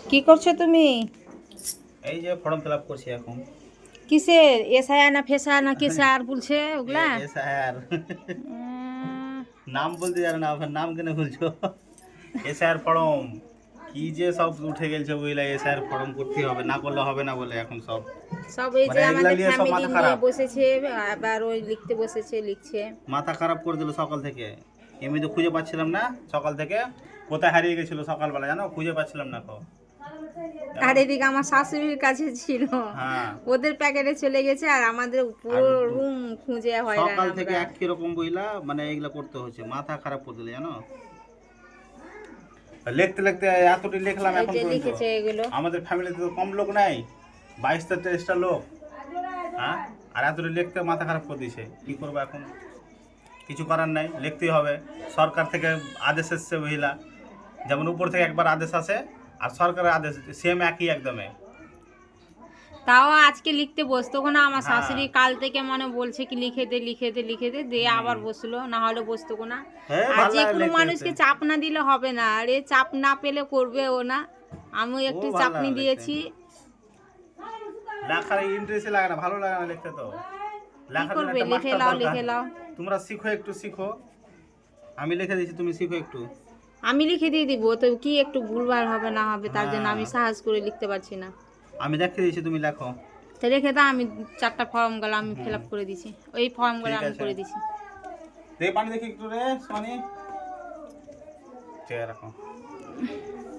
কি করছো তুমি? এই যে ফর্ম ফিল আপ করছি এখন। কিসের এসআইআর না ফেসআর না কিসআর বলছে ওগুলা? এসআইআর উম, নাম বলতে জানো না, আপনার নাম কেন বলছো? এসআইআর ফর্ম কি যে সব উঠে গেছে, বুঝলা? এসআইআর ফর্ম করতে হবে, না করলে হবে না বলে এখন সব সব এই মানে যে এগুলা আমাদের নিয়ে সব ফ্যামিলি মাথা নিয়ে খারাপ, বসেছে, আবার ওই লিখতে বসেছে, লিখছে। মাথা খারাপ করে দিল সকাল থেকে। এমনি তো খুঁজে পাচ্ছিলাম না সকাল থেকে, কোথায় হারিয়ে গেছিল সকালবেলা জানো, খুঁজে পাচ্ছিলাম না তো। আর এদিকে আমার শাশুড়ির কাছে ছিল, হ্যাঁ, ওদের প্যাকেটে চলে গেছে, আর আমাদের আর পুরো রুম খুঁজে হয়রান সকাল থেকে আমরা। একই রকম বইলা, মানে এগুলা করতে হচ্ছে, মাথা খারাপ করে দিলে জানো। লিখতে লিখতে এতটি লিখলাম এই এখন যে পর্যন্ত। লিখেছে এগুলো। আমাদের ফ্যামিলিতে তো কম লোক নাই, 22-23টা লোক। হ্যাঁ, আর এতটি লিখতে মাথা খারাপ করে দিয়েছে, কি করবো এখন? কিছু করার নাই, লিখতেই হবে। সরকার থেকে আদেশ এসছে মহিলা, যেমন উপর থেকে একবার আদেশ আসে আর সরকারের আদেশ সেম একই একদমে। তাও আজকে লিখতে বসতো না আমার হ্যাঁ, শাশুড়ি, কাল থেকে মনে বলছে কি লিখে দে লিখে দে লিখে দে, দিয়ে আবার বসলো, না হলে বসতো না। হ্যাঁ, আর ভালো যে লাগে কোনো লিখতে লিখতে। মানুষকে চাপ না দিলে হবে না, আরে চাপ না পেলে করবে ও না। আমিও ও একটু ভালো চাপনি লাগে লিখতে, দিয়েছি। লেখার ইন্টারেস্ট লাগে না, ভালো লাগে না লিখতে তো। কি লেখার জন্য করবে, একটা লিখে মাস্টার লাও দরকার। লিখে লাও। তোমরা শিখো, একটু শিখো। আমি লিখে দিয়েছি, তুমি শিখো একটু। আমি লিখে দিয়ে দিব তো, কি একটু ভুলভাল হবে না হবে, তার জন্য হ্যাঁ, আমি সাহস করে লিখতে পারছি না। আমি দেখে দিয়েছি, তুমি লেখো। তো রেখে দাও, আমি 4টা ফর্মগুলো আমি ফিল হুম, আপ করে দিছি, ওই ফর্মগুলো ঠিক আমি আছে। করে দিছি। পানি দেখি একটু রে সোনি, ঠিক রাখো।